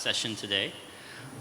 session today.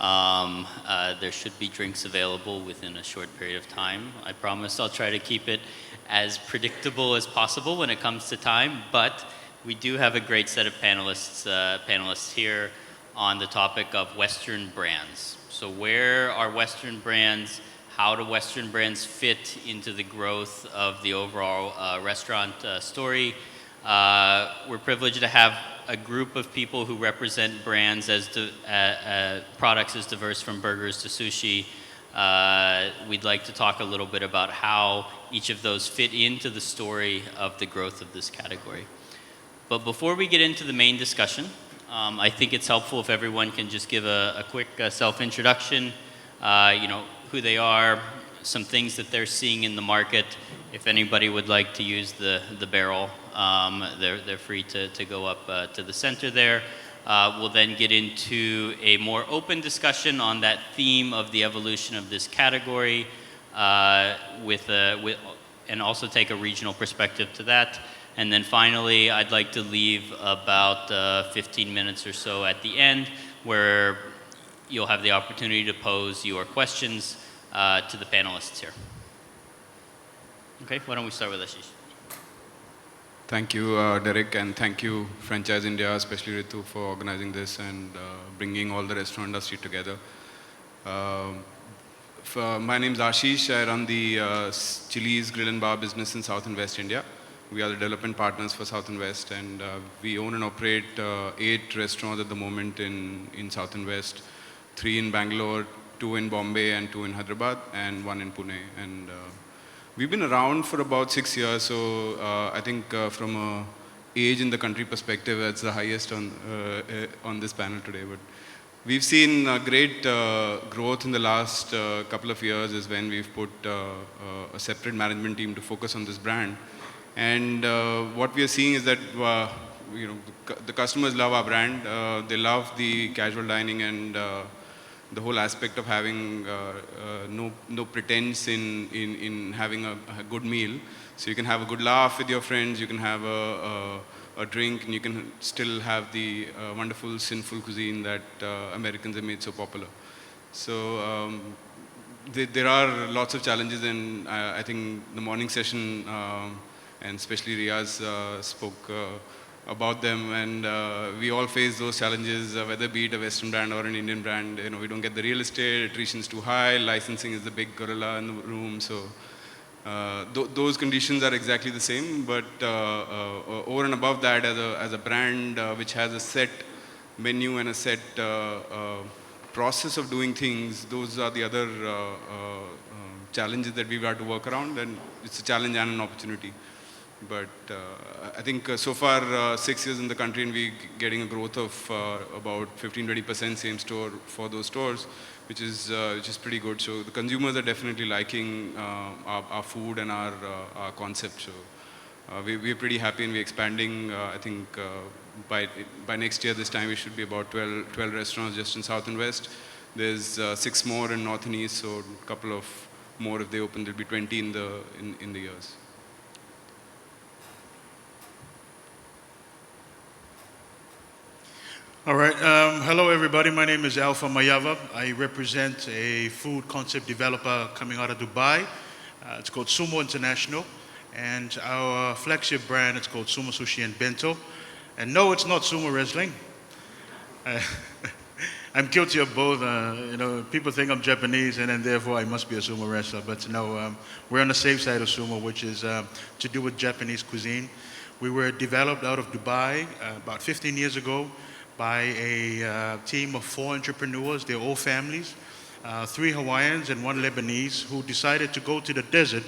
There should be drinks available within a short period of time. I promise I'll try to keep it as predictable as possible when it comes to time, but we do have a great set of panelists here on the topic of Western brands. So where are Western brands? How do Western brands fit into the growth of the overall restaurant story? We're privileged to have a group of people who represent brands as products as diverse from burgers to sushi. We'd like to talk a little bit about how each of those fit into the story of the growth of this category. But before we get into the main discussion, I think it's helpful if everyone can just give a quick self-introduction, who they are, some things that they're seeing in the market. If anybody would like to use the barrel, they're free to go up to the center there. We'll then get into a more open discussion on that theme of the evolution of this category, and also take a regional perspective to that. And then finally, I'd like to leave about 15 minutes or so at the end where you'll have the opportunity to pose your questions to the panelists here. Okay, why don't we start with Ashish? Thank you, Derek, and thank you, Franchise India, especially Ritu, for organizing this and bringing all the restaurant industry together. My name is Ashish. I run the Chili's Grill and Bar business in South and West India. We are the development partners for South and West, and we own and operate 8 restaurants at the moment in South and West, 3 in Bangalore, 2 in Bombay, and 2 in Hyderabad, and 1 in Pune. And we've been around for about 6 years, so I think from a age in the country perspective, that's the highest on this panel today. But we've seen great growth in the last couple of years is when we've put a separate management team to focus on this brand. And what we are seeing is that the customers love our brand. They love the casual dining and the whole aspect of having no pretense in having a good meal. So you can have a good laugh with your friends, you can have a drink, and you can still have the wonderful sinful cuisine that Americans have made so popular. So there are lots of challenges, and I think the morning session, and especially Riaz spoke about them, and we all face those challenges, whether be it a Western brand or an Indian brand. We don't get the real estate, attrition is too high, licensing is the big gorilla in the room. So those conditions are exactly the same, but over and above that, as a brand which has a set menu and a set process of doing things, those are the other challenges that we've had to work around, and it's a challenge and an opportunity. But I think so far 6 years in the country, and we're getting a growth of about 15-20% same store for those stores, which is pretty good. So the consumers are definitely liking our food and our concept. So we're pretty happy, and we're expanding. I think by next year, this time, we should be about 12 restaurants just in South and West. There's 6 more in North and East, so a couple of more if they open. There'll be 20 in the years. All right. Hello, everybody. My name is Alpha Mayava. I represent a food concept developer coming out of Dubai. It's called Sumo International. And our flagship brand is called Sumo Sushi and Bento. And no, it's not sumo wrestling. I'm guilty of both. People think I'm Japanese, and then therefore I must be a sumo wrestler. But no, we're on the safe side of sumo, which is to do with Japanese cuisine. We were developed out of Dubai about 15 years ago by a team of 4 entrepreneurs. They're all families, 3 Hawaiians and 1 Lebanese, who decided to go to the desert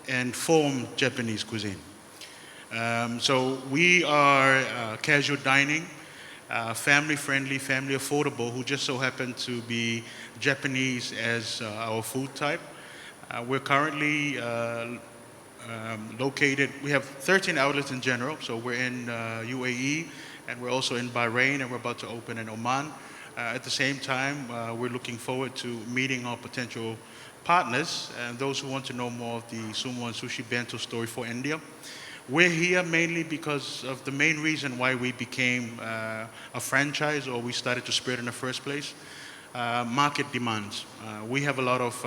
and form Japanese cuisine. So we are casual dining, family-friendly, family affordable, who just so happen to be Japanese as our food type. We're currently located, we have 13 outlets in general, so we're in UAE, and we're also in Bahrain, and we're about to open in Oman. At the same time, we're looking forward to meeting our potential partners and those who want to know more of the Sumo and Sushi Bento story for India. We're here mainly because of the main reason why we became a franchise, or we started to spread in the first place. Market demands. We have a lot of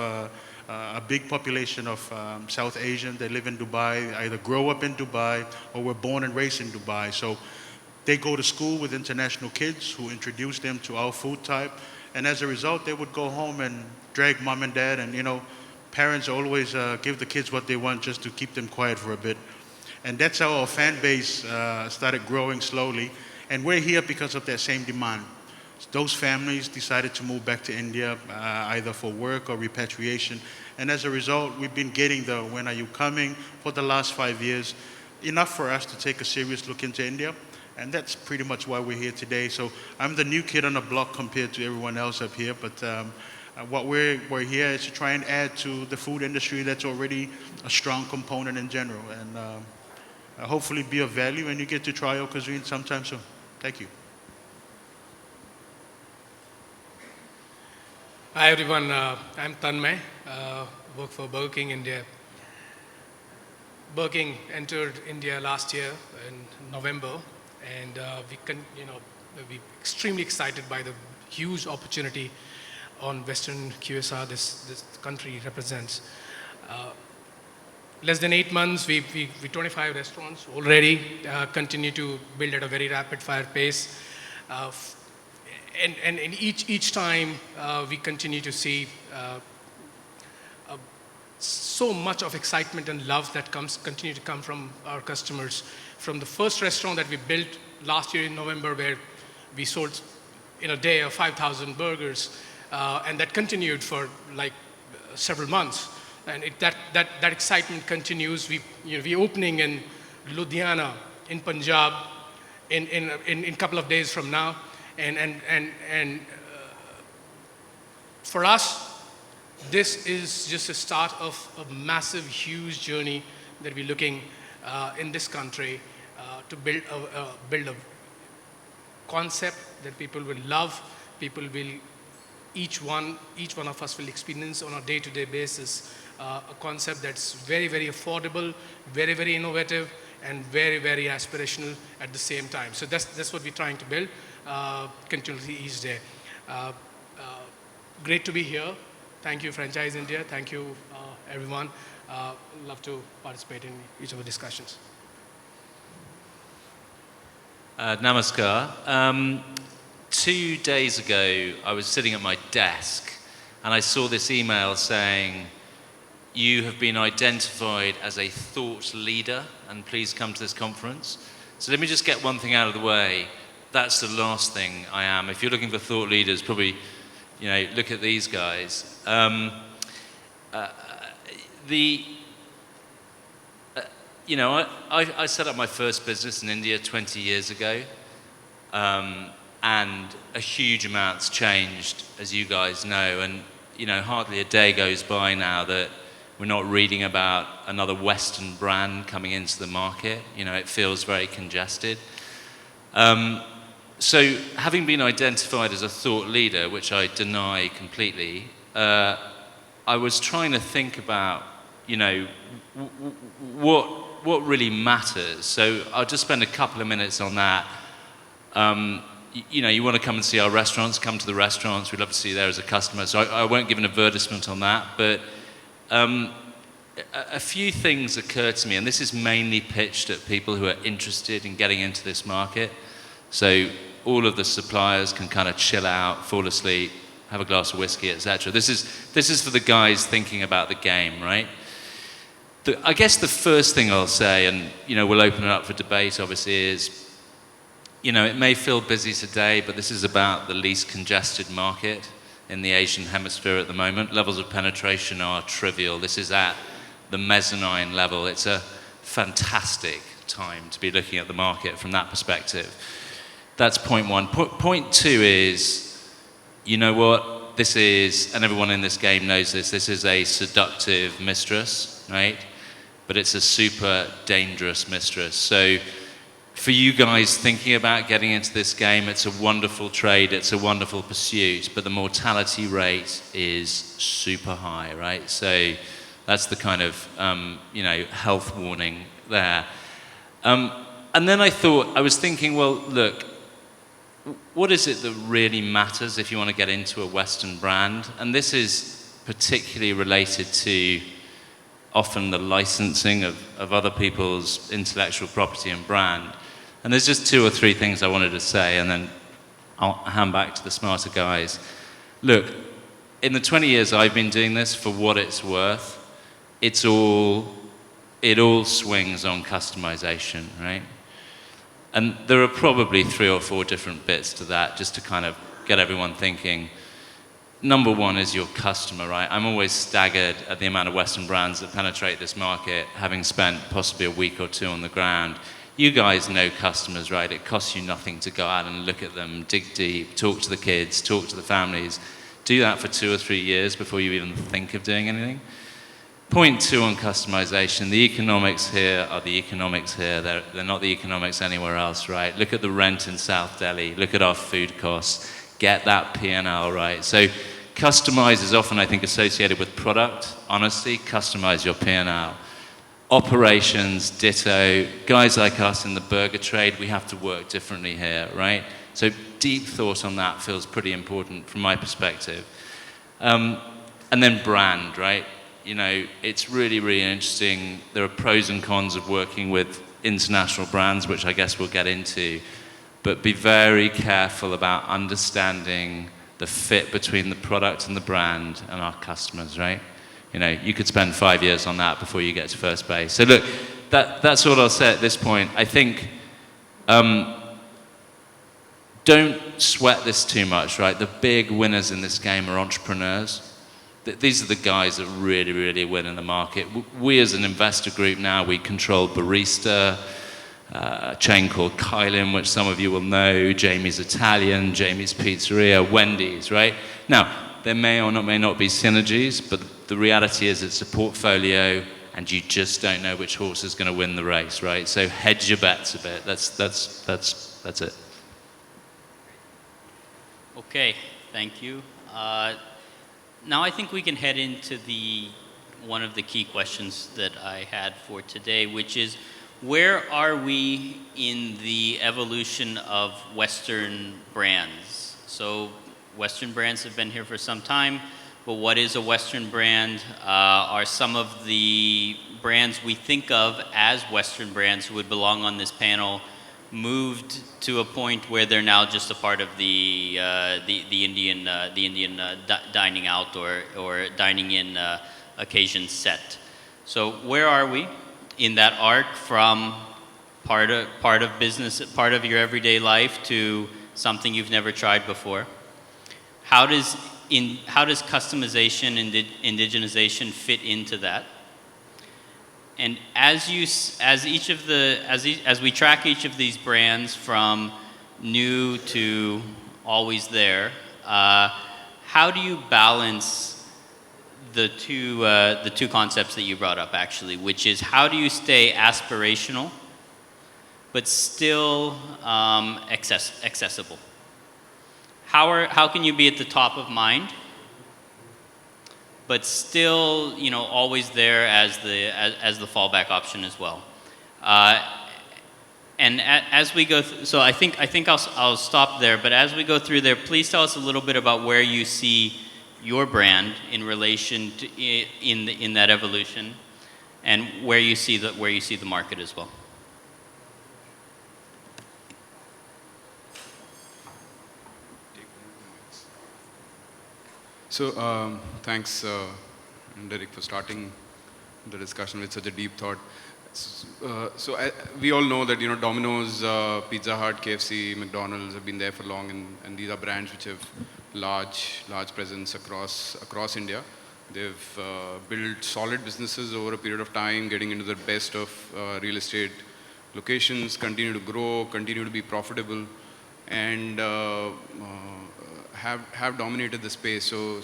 a big population of South Asian. They live in Dubai, either grow up in Dubai or were born and raised in Dubai. So they go to school with international kids who introduce them to our food type. And as a result, they would go home and drag mom and dad. And, you know, parents always give the kids what they want just to keep them quiet for a bit. And that's how our fan base started growing slowly. And we're here because of that same demand. Those families decided to move back to India, either for work or repatriation. And as a result, we've been getting the "when are you coming" for the last 5 years, enough for us to take a serious look into India. And that's pretty much why we're here today. So I'm the new kid on the block compared to everyone else up here. But what we're here is to try and add to the food industry that's already a strong component in general. And hopefully be of value, and you get to try our cuisine sometime soon. Thank you. Hi everyone, I'm Tanmay, work for Burger King India. Burger King entered India last year in November, and we're extremely excited by the huge opportunity on Western QSR this country represents. Less than 8 months, we 25 restaurants already, continue to build at a very rapid fire pace. And each time we continue to see so much of excitement and love that continue to come from our customers. From the first restaurant that we built last year in November, where we sold in a day of 5,000 burgers, and that continued for like several months. And that excitement continues. We opening in Ludhiana, in Punjab, in a couple of days from now. And for us, this is just a start of a massive, huge journey that we're looking in this country to build a concept that people will love. People will, each one of us will experience on a day-to-day basis a concept that's very, very affordable, very, very innovative, and very, very aspirational at the same time. So that's what we're trying to build. Continuously each day. Great to be here. Thank you, Franchise India. Thank you, everyone. Love to participate in each of the discussions. Namaskar. 2 days ago, I was sitting at my desk and I saw this email saying, "You have been identified as a thought leader and please come to this conference." So let me just get one thing out of the way. That's the last thing I am. If you're looking for thought leaders, probably, look at these guys. I set up my first business in India 20 years ago, and a huge amount's changed, as you guys know. And hardly a day goes by now that we're not reading about another Western brand coming into the market. It feels very congested. So having been identified as a thought leader, which I deny completely, I was trying to think about, what really matters. So I'll just spend a couple of minutes on that. You want to come and see our restaurants, come to the restaurants. We'd love to see you there as a customer. So I won't give an advertisement on that, but a few things occur to me, and this is mainly pitched at people who are interested in getting into this market. So all of the suppliers can kind of chill out, fall asleep, have a glass of whiskey, etc. This is for the guys thinking about the game, right? I guess the first thing I'll say, and we'll open it up for debate, obviously, is it may feel busy today, but this is about the least congested market in the Asian hemisphere at the moment. Levels of penetration are trivial. This is at the mezzanine level. It's a fantastic time to be looking at the market from that perspective. That's point one. Point two is, what? This is, and everyone in this game knows this is a seductive mistress, right? But it's a super dangerous mistress. So for you guys thinking about getting into this game, it's a wonderful trade, it's a wonderful pursuit, but the mortality rate is super high, right? So that's the kind of, health warning there. And then I was thinking, well, look, what is it that really matters if you want to get into a Western brand? And this is particularly related to often the licensing of other people's intellectual property and brand. And there's just 2 or 3 things I wanted to say, and then I'll hand back to the smarter guys. Look, in the 20 years I've been doing this, for what it's worth, it all swings on customization, right? And there are probably 3 or 4 different bits to that, just to kind of get everyone thinking. Number 1 is your customer, right? I'm always staggered at the amount of Western brands that penetrate this market, having spent possibly a week or 2 on the ground. You guys know customers, right? It costs you nothing to go out and look at them, dig deep, talk to the kids, talk to the families. Do that for 2 or 3 years before you even think of doing anything. Point 2 on customization. The economics here are the economics here. They're not the economics anywhere else, right? Look at the rent in South Delhi. Look at our food costs. Get that P&L right. So customize is often, I think, associated with product. Honestly, customize your P&L. Operations, ditto. Guys like us in the burger trade, we have to work differently here, right? So deep thought on that feels pretty important from my perspective. And then brand, right? You know, it's really, really interesting. There are pros and cons of working with international brands, which I guess we'll get into. But be very careful about understanding the fit between the product and the brand and our customers, right? You know, you could spend 5 years on that before you get to first base. So look, that's all I'll say at this point. I think don't sweat this too much, right? The big winners in this game are entrepreneurs. These are the guys that really, really win in the market. We as an investor group now, we control Barista, a chain called Kylan, which some of you will know, Jamie's Italian, Jamie's Pizzeria, Wendy's, right? Now, there may or may not be synergies, but the reality is it's a portfolio and you just don't know which horse is going to win the race, right? So hedge your bets a bit. That's it. Okay, thank you. Now I think we can head into one of the key questions that I had for today, which is, where are we in the evolution of Western brands? So Western brands have been here for some time, but what is a Western brand? Are some of the brands we think of as Western brands who would belong on this panel moved to a point where they're now just a part of the Indian dining out or dining in occasion set? So where are we in that arc from part of business, part of your everyday life, to something you've never tried before? How does customization and indigenization fit into that? And as we track each of these brands from new to always there, how do you balance the two concepts that you brought up, actually, which is, how do you stay aspirational but still accessible? How can you be at the top of mind but still, you know, always there as the fallback option as well? And as we go, so I think I'll stop there. But as we go through there, please tell us a little bit about where you see your brand in relation to in that evolution, and where you see the market as well. So thanks, Derek, for starting the discussion with such a deep thought. We all know that, you know, Domino's, Pizza Hut, KFC, McDonald's have been there for long, and these are brands which have large presence across India. They've built solid businesses over a period of time, getting into the best of real estate locations, continue to grow, continue to be profitable, and have dominated the space. So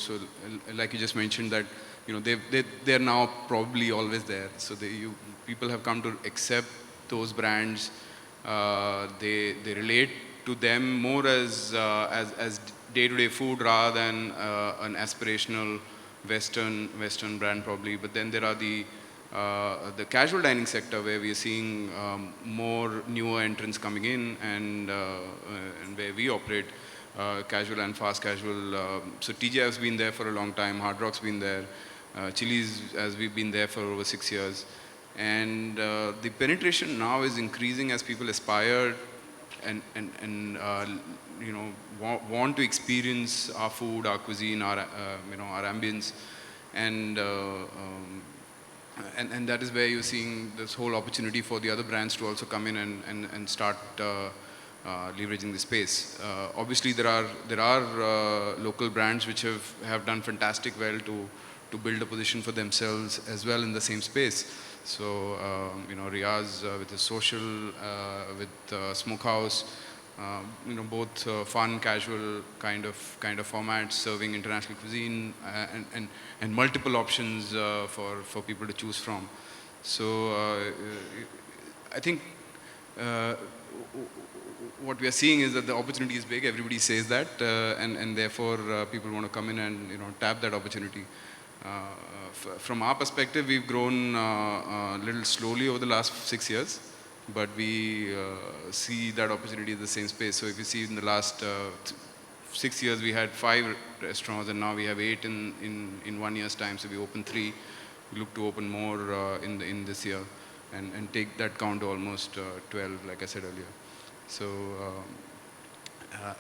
like you just mentioned, that, you know, they're now probably always there. So people have come to accept those brands. They relate to them more as day-to-day food rather than an aspirational Western brand, probably. But then there are the the casual dining sector, where we are seeing more newer entrants coming in, and where we operate, casual and fast casual. So TJ has been there for a long time, Hard Rock's been there, Chili's, as we've been there for over 6 years. And the penetration now is increasing as people aspire and you know, want to experience our food, our cuisine, our you know, our ambience, and and that is where you're seeing this whole opportunity for the other brands to also come in and start leveraging the space. Obviously, there are local brands which have done fantastic well to build a position for themselves as well in the same space. So you know, Riaz with his social, with Smokehouse, you know, both fun, casual kind of formats, serving international cuisine, and multiple options for people to choose from. So I think what we are seeing is that the opportunity is big. Everybody says that, and therefore people want to come in and, you know, tap that opportunity. From our perspective, we've grown a little slowly over the last 6 years, but we see that opportunity in the same space. So if you see in the last 6 years, we had 5 restaurants, and now we have 8 in 1 year's time. So we opened 3. We look to open more in this year, and take that count to almost 12, like I said earlier. So I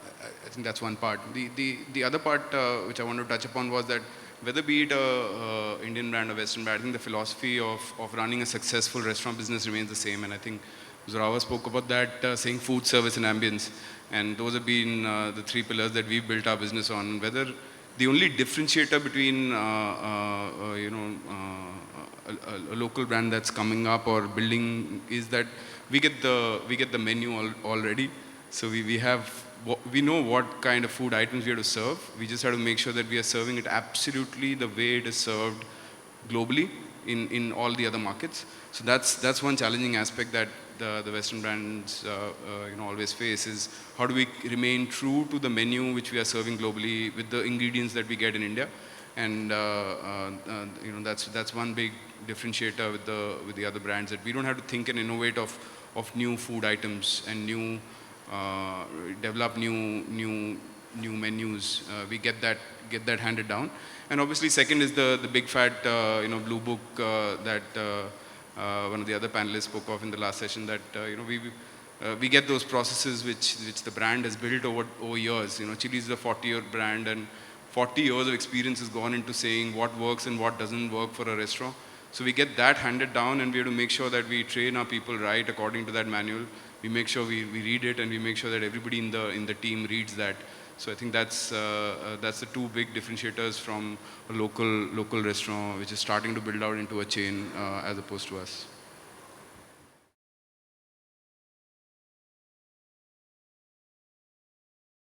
think that's one part. The other part which I want to touch upon was that whether be it a Indian brand or Western brand, I think the philosophy of running a successful restaurant business remains the same. And I think Zorawa spoke about that, saying food, service, and ambience. And those have been the 3 pillars that we've built our business on. Whether the only differentiator between you know, a local brand that's coming up or building is that we get the menu already. So we know what kind of food items we have to serve. We just have to make sure that we are serving it absolutely the way it is served globally in all the other markets. So that's one challenging aspect that the Western brands you know, always face, is how do we remain true to the menu which we are serving globally with the ingredients that we get in India. And you know, that's one big differentiator with the other brands, that we don't have to think and innovate of new food items and develop new menus. We get that handed down. And obviously, second is the big fat you know, blue book that one of the other panelists spoke of in the last session, that you know, we get those processes which the brand has built over years. You know, Chili's is a 40-year brand, and 40 years of experience has gone into saying what works and what doesn't work for a restaurant. So we get that handed down, and we have to make sure that we train our people right according to that manual. We make sure we read it, and we make sure that everybody in the team reads that. So I think that's the 2 big differentiators from a local restaurant which is starting to build out into a chain as opposed to us.